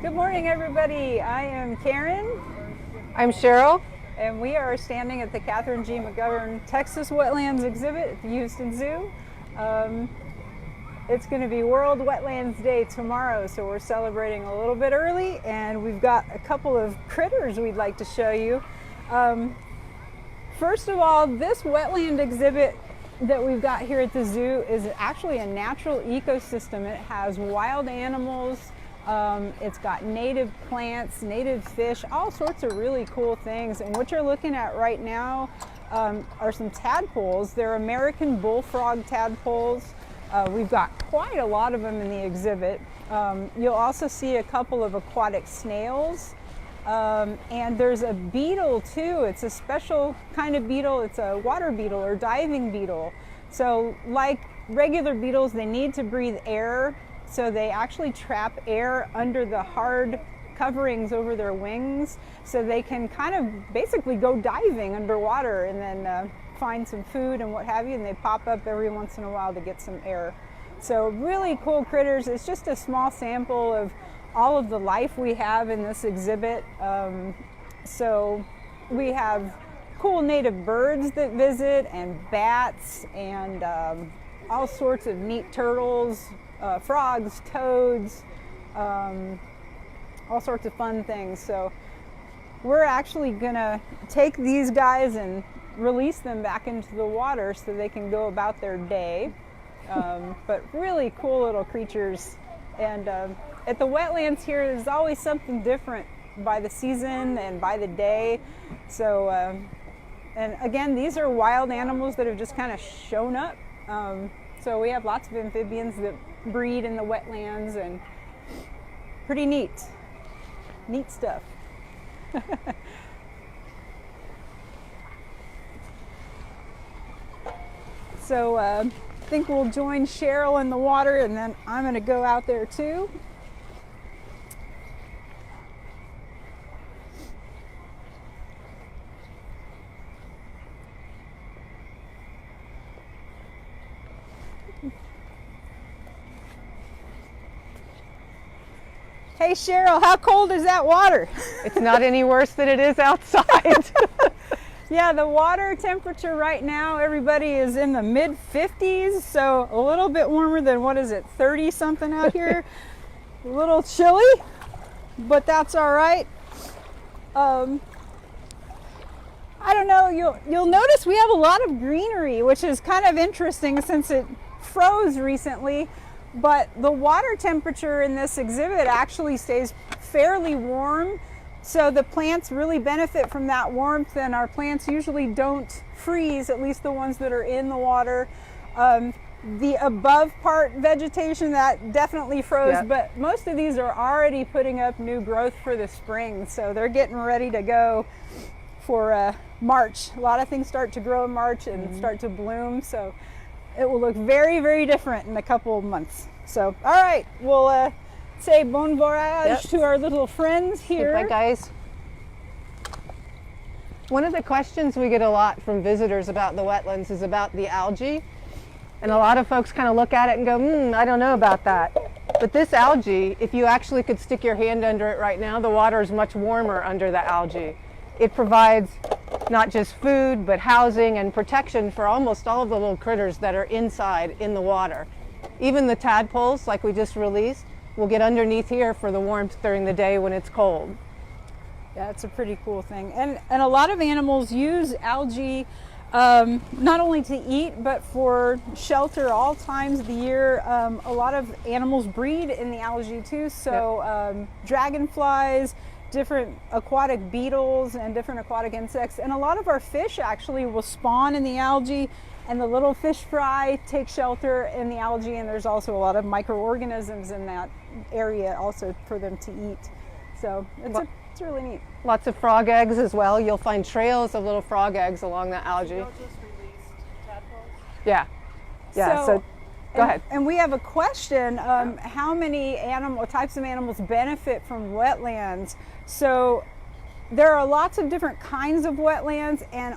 Good morning, everybody. I am Karen. I'm Cheryl. And we are standing at the Kathrine G. McGovern Texas Wetlands exhibit at the Houston Zoo. It's going to be World Wetlands Day tomorrow, so we're celebrating a little bit early, and we've got a couple of critters we'd like to show you. First of all, this wetland exhibit that we've got here at the zoo is actually a natural ecosystem. It has wild animals, it's got native plants, native fish, all sorts of really cool things. And what you're looking at right now are some tadpoles. They're American bullfrog tadpoles. We've got quite a lot of them in the exhibit. You'll also see a couple of aquatic snails. And there's a beetle too. It's a special kind of beetle. It's a water beetle or diving beetle. So like regular beetles, they need to breathe air. So they actually trap air under the hard coverings over their wings, so they can kind of basically go diving underwater and then find some food and what have you, and they pop up every once in a while to get some air. So really cool critters. It's just a small sample of all of the life we have in this exhibit. So we have cool native birds that visit, and bats, and all sorts of neat turtles, frogs, toads, all sorts of fun things. So we're actually gonna take these guys and release them back into the water so they can go about their day. But really cool little creatures. And at the wetlands here, there's always something different by the season and by the day. So, and again, these are wild animals that have just kind of shown up. So we have lots of amphibians that breed in the wetlands, and pretty neat stuff. So I think we'll join Cheryl in the water, and then I'm going to go out there too. Hey Cheryl, how cold is that water? It's not any worse than it is outside. Yeah, the water temperature right now, everybody, is in the mid 50s, so a little bit warmer than, what is it, 30 something out here. A little chilly, but that's all right. I don't know, you'll notice we have a lot of greenery, which is kind of interesting since it froze recently. But the water temperature in this exhibit actually stays fairly warm, so the plants really benefit from that warmth, and our plants usually don't freeze, at least the ones that are in the water. The above part vegetation, that definitely froze, yep. But most of these are already putting up new growth for the spring, so they're getting ready to go for March. A lot of things start to grow in March and start to bloom, so it will look very, very different in a couple of months. So, all right, we'll say bon voyage to our little friends here. Bye, guys. One of the questions we get a lot from visitors about the wetlands is about the algae. And a lot of folks kind of look at it and go, I don't know about that. But this algae, if you actually could stick your hand under it right now, the water is much warmer under the algae. It provides not just food, but housing and protection for almost all of the little critters that are inside in the water. Even the tadpoles, like we just released, will get underneath here for the warmth during the day when it's cold. Yeah, it's a pretty cool thing. And a lot of animals use algae not only to eat, but for shelter all times of the year. A lot of animals breed in the algae too, so dragonflies, different aquatic beetles, and different aquatic insects. And a lot of our fish actually will spawn in the algae, and the little fish fry take shelter in the algae, and there's also a lot of microorganisms in that area also for them to eat. So it's really neat. Lots of frog eggs as well. You'll find trails of little frog eggs along the algae. Y'all just released tadpoles? Yeah. So go ahead. And we have a question, how many types of animals benefit from wetlands? So there are lots of different kinds of wetlands, and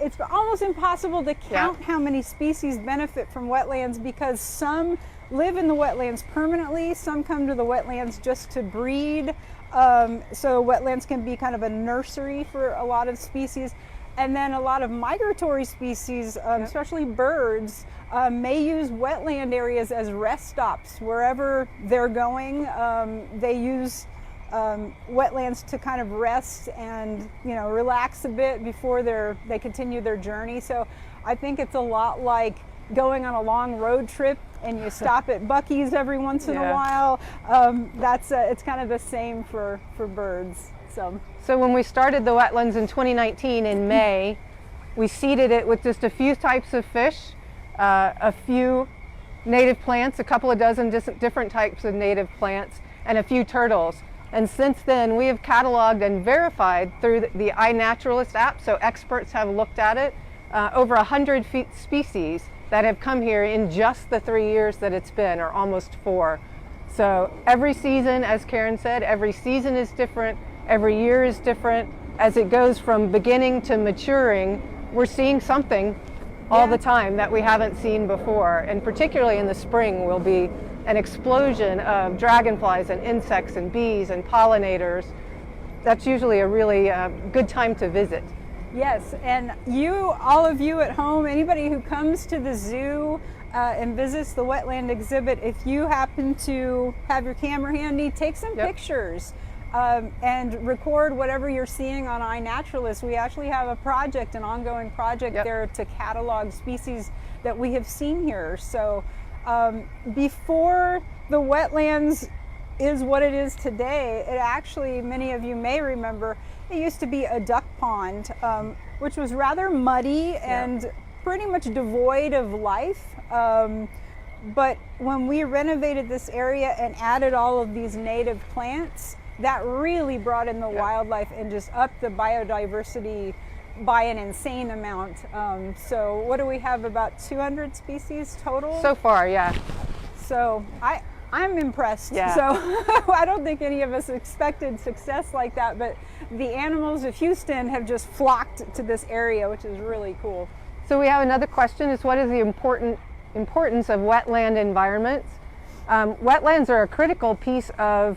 it's almost impossible to count how many species benefit from wetlands, because some live in the wetlands permanently. Some come to the wetlands just to breed. So wetlands can be kind of a nursery for a lot of species. And then a lot of migratory species, especially birds, may use wetland areas as rest stops wherever they're going. They use wetlands to kind of rest and relax a bit before they continue their journey. So I think it's a lot like going on a long road trip and you stop at Buc-ee's every once in a while. It's kind of the same for birds. So when we started the wetlands in 2019 in May, we seeded it with just a few types of fish, a few native plants, a couple of dozen different types of native plants, and a few turtles. And since then, we have cataloged and verified through the iNaturalist app, so experts have looked at it, over 100 species that have come here in just the 3 years that it's been, or almost 4. So every season, as Karen said, every season is different. Every year is different. As it goes from beginning to maturing, we're seeing something all the time that we haven't seen before. And particularly in the spring will be an explosion of dragonflies and insects and bees and pollinators. That's usually a really good time to visit. Yes, and all of you at home, anybody who comes to the zoo and visits the wetland exhibit, if you happen to have your camera handy, take some pictures. And record whatever you're seeing on iNaturalist. We actually have a project, an ongoing project there to catalog species that we have seen here. So before the wetlands is what it is today, it actually, many of you may remember, it used to be a duck pond, which was rather muddy and pretty much devoid of life. But when we renovated this area and added all of these native plants, that really brought in the wildlife and just upped the biodiversity by an insane amount. So what do we have, about 200 species total? So far, yeah. So I'm impressed. Yeah. So I don't think any of us expected success like that, but the animals of Houston have just flocked to this area, which is really cool. So we have another question, is what is the importance of wetland environments? Wetlands are a critical piece of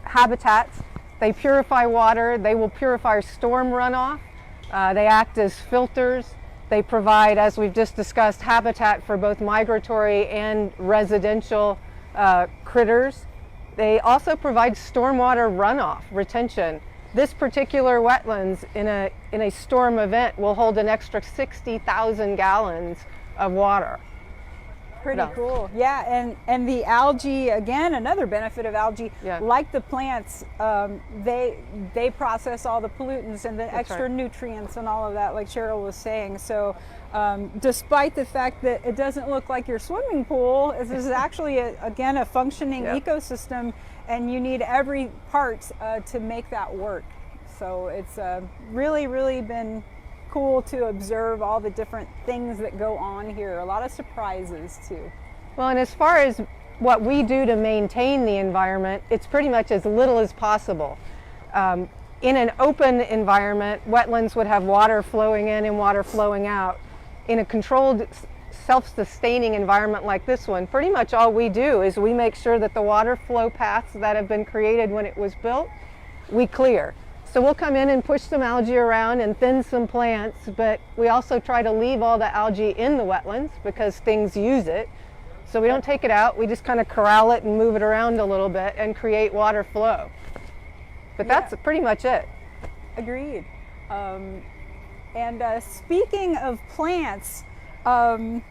habitats. They purify water, they will purify storm runoff, they act as filters, they provide, as we've just discussed, habitat for both migratory and residential critters. They also provide stormwater runoff retention. This particular wetlands in a storm event will hold an extra 60,000 gallons of water. Pretty cool. Yeah, and the algae, again, another benefit of algae, like the plants, they process all the pollutants and the extra nutrients and all of that, like Cheryl was saying. So despite the fact that it doesn't look like your swimming pool, this is actually, again, a functioning ecosystem, and you need every part to make that work. So it's really, really been cool to observe all the different things that go on here. A lot of surprises too. Well, and as far as what we do to maintain the environment, it's pretty much as little as possible. In an open environment, wetlands would have water flowing in and water flowing out. In a controlled, self-sustaining environment like this one, pretty much all we do is we make sure that the water flow paths that have been created when it was built, we clear. So we'll come in and push some algae around and thin some plants, but we also try to leave all the algae in the wetlands because things use it. So we don't take it out, we just kind of corral it and move it around a little bit and create water flow. But that's pretty much it. Agreed. And speaking of plants, the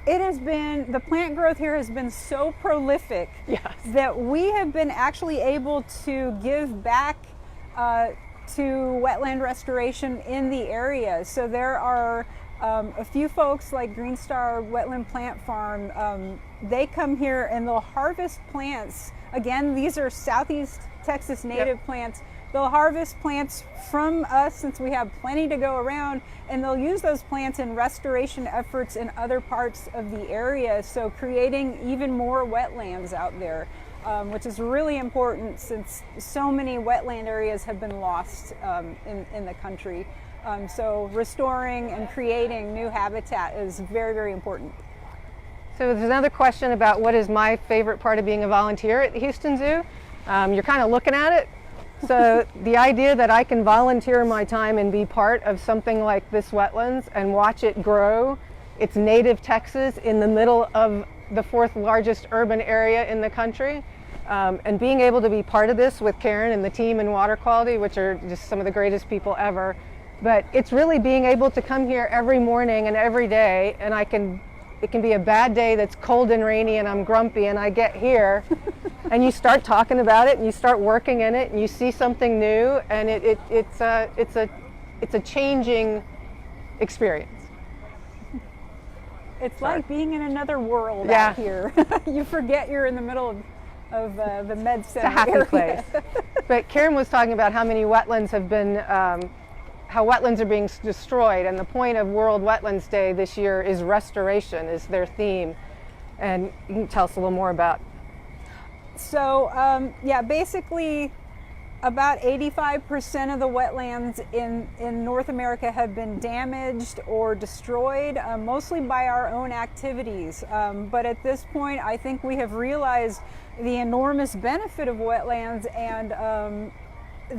plant growth here has been so prolific that we have been actually able to give back to wetland restoration in the area. So there are a few folks like Green Star Wetland Plant Farm. They come here and they'll harvest plants. Again, these are Southeast Texas native plants. They'll harvest plants from us since we have plenty to go around, and they'll use those plants in restoration efforts in other parts of the area, so creating even more wetlands out there. Which is really important since so many wetland areas have been lost in the country. So restoring and creating new habitat is very, very important. So there's another question about what is my favorite part of being a volunteer at the Houston Zoo. You're kind of looking at it. So the idea that I can volunteer my time and be part of something like this wetlands and watch it grow. It's native Texas in the middle of the 4th largest urban area in the country. And being able to be part of this with Karen and the team in water quality, which are just some of the greatest people ever. But it's really being able to come here every morning and every day, and it can be a bad day that's cold and rainy and I'm grumpy, and I get here and you start talking about it and you start working in it and you see something new, and it's a changing experience. It's like being in another world Yeah. out here. You forget you're in the middle of the med center. It's a happy area. place. But Karen was talking about how many wetlands have been, how wetlands are being destroyed, and the point of World Wetlands Day this year is restoration, is their theme. And you can tell us a little more about. So yeah, basically about 85% of the wetlands in North America have been damaged or destroyed, mostly by our own activities. But at this point, I think we have realized the enormous benefit of wetlands and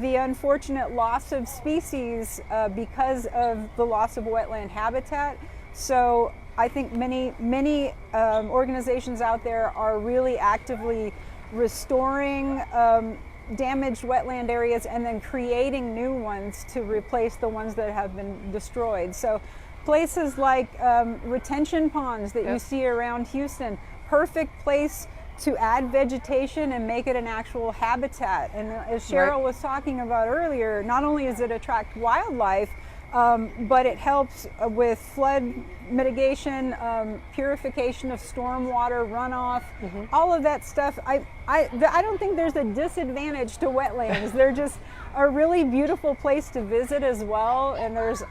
the unfortunate loss of species because of the loss of wetland habitat. So I think many organizations out there are really actively restoring damaged wetland areas and then creating new ones to replace the ones that have been destroyed. So places like retention ponds that you see around Houston, perfect place to add vegetation and make it an actual habitat. And as Cheryl was talking about earlier, not only does it attract wildlife, but it helps with flood mitigation, purification of stormwater runoff, all of that stuff. I don't think there's a disadvantage to wetlands. They're just a really beautiful place to visit as well, and there's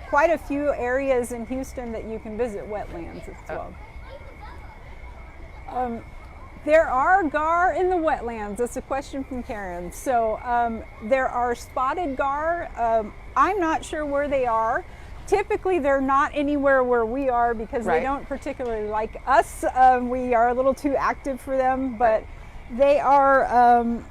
quite a few areas in Houston that you can visit wetlands as well. There are gar in the wetlands. That's a question from Karen. So there are spotted gar. I'm not sure where they are. Typically, they're not anywhere where we are because they don't particularly like us. We are a little too active for them, but they are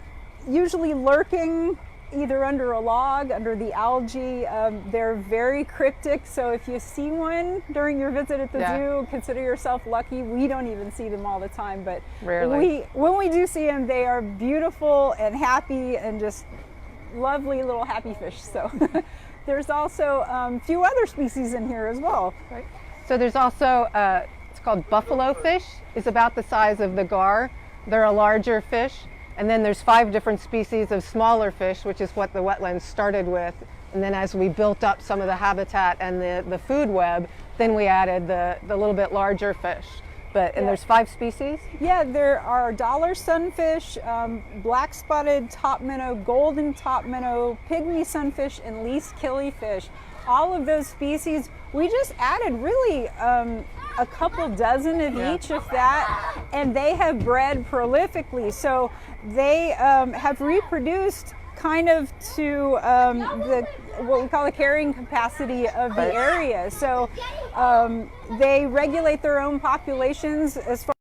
usually lurking either under a log, under the algae. They're very cryptic, so if you see one during your visit at the zoo, consider yourself lucky. We don't even see them all the time, but Rarely. when we do see them, they are beautiful and happy and just lovely little happy fish. So there's also a few other species in here as well. Right. So there's also, it's called buffalo fish. It's about the size of the gar. They're a larger fish. And then there's 5 different species of smaller fish, which is what the wetlands started with. And then as we built up some of the habitat and the food web, then we added the little bit larger fish. And there's 5 species? Yeah, there are dollar sunfish, black spotted top minnow, golden top minnow, pygmy sunfish, and least killifish. All of those species, we just added really a couple dozen of each, if that, and they have bred prolifically. So they have reproduced kind of to what we call the carrying capacity of the area. So they regulate their own populations as far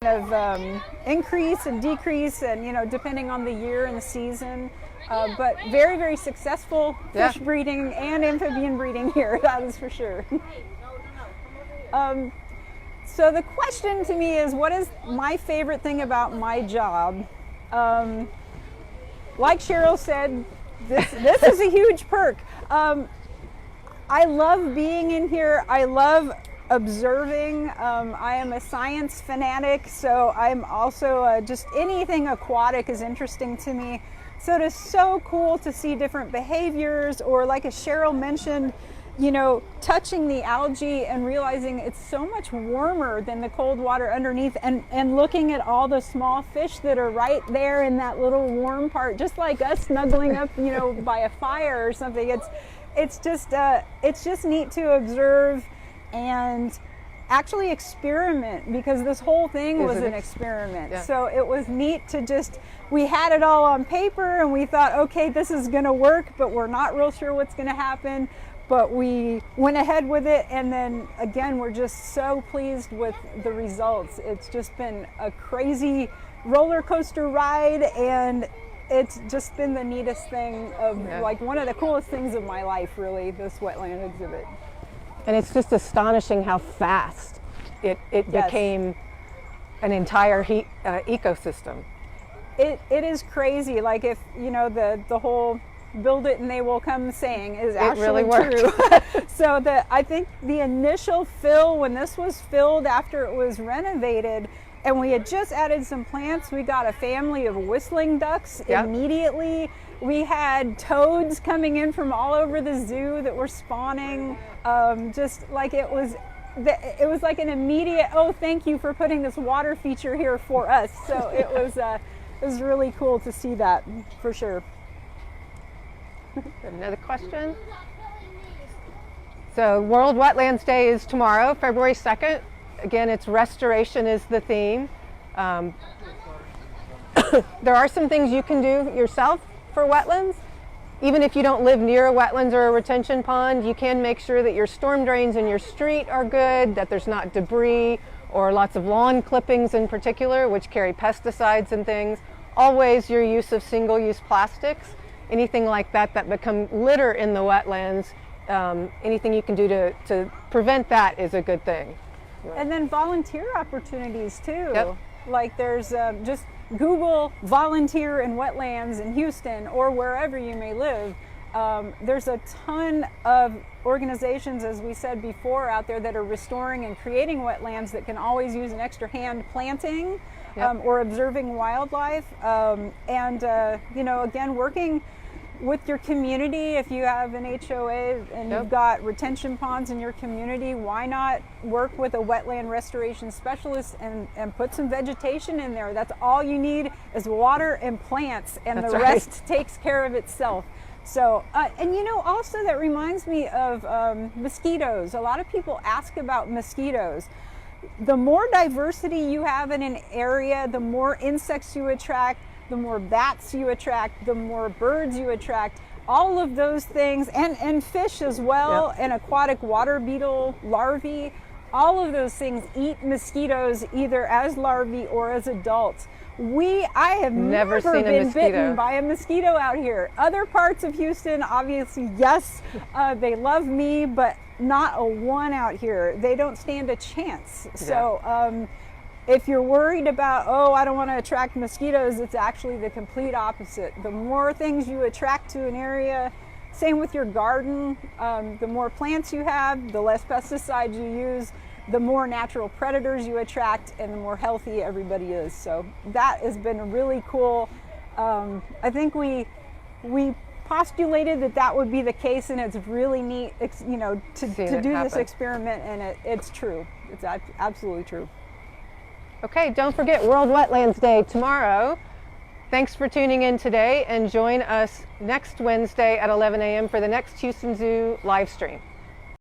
of increase and decrease, and depending on the year and the season, but very, very successful fish breeding and amphibian breeding here, that is for sure. So the question to me is, what is my favorite thing about my job? Like Cheryl said, this is a huge perk. I love being in here. I love observing. I am a science fanatic, so I'm also just anything aquatic is interesting to me. So it is so cool to see different behaviors, or like as Cheryl mentioned, touching the algae and realizing it's so much warmer than the cold water underneath, and looking at all the small fish that are right there in that little warm part, just like us snuggling up, by a fire or something. It's just neat to observe. And actually experiment, because this whole thing was an experiment. Yeah. So it was neat to just, we had it all on paper and we thought, okay, this is going to work, but we're not real sure what's going to happen. But we went ahead with it, and then again, we're just so pleased with the results. It's just been a crazy roller coaster ride, and it's just been the neatest thing of, like, one of the coolest things of my life, really, this wetland exhibit. And it's just astonishing how fast it Yes. became an entire ecosystem. It is crazy. Like, if, you know, the whole build it and they will come saying is actually really worked. true. So I think the initial fill, when this was filled after it was renovated, and we had just added some plants, we got a family of whistling ducks immediately. We had toads coming in from all over the zoo that were spawning. Just like it was like an immediate, oh, thank you for putting this water feature here for us. So it was really cool to see that, for sure. Another question? So World Wetlands Day is tomorrow, February 2nd. Again, it's restoration is the theme. There are some things you can do yourself for wetlands. Even if you don't live near a wetlands or a retention pond, you can make sure that your storm drains in your street are good, that there's not debris or lots of lawn clippings in particular, which carry pesticides and things. Always your use of single-use plastics, anything like that that become litter in the wetlands, anything you can do to prevent that is a good thing. And then volunteer opportunities too. Yep. Like there's just Google volunteer in wetlands in Houston or wherever you may live. There's a ton of organizations, as we said before, out there that are restoring and creating wetlands that can always use an extra hand planting or observing wildlife. You know, again, working with your community. If you have an HOA and you've got retention ponds in your community, why not work with a wetland restoration specialist and put some vegetation in there? That's all you need is water and plants, and the rest takes care of itself. So, and you know, also that reminds me of mosquitoes. A lot of people ask about mosquitoes. The more diversity you have in an area, the more insects you attract, the more bats you attract, the more birds you attract, all of those things, and fish as well, and aquatic water beetle larvae, all of those things eat mosquitoes either as larvae or as adults. I have never been bitten by a mosquito out here. Other parts of Houston, obviously, yes, they love me, but not a one out here. They don't stand a chance. So if you're worried about, oh, I don't want to attract mosquitoes, it's actually the complete opposite. The more things you attract to an area, same with your garden, the more plants you have, the less pesticides you use, the more natural predators you attract, and the more healthy everybody is. So that has been really cool. I think we postulated that would be the case, and it's really neat, you know, to do this experiment, and it's true. It's absolutely true. Okay, don't forget World Wetlands Day tomorrow. Thanks for tuning in today, and join us next Wednesday at 11 a.m. for the next Houston Zoo live stream.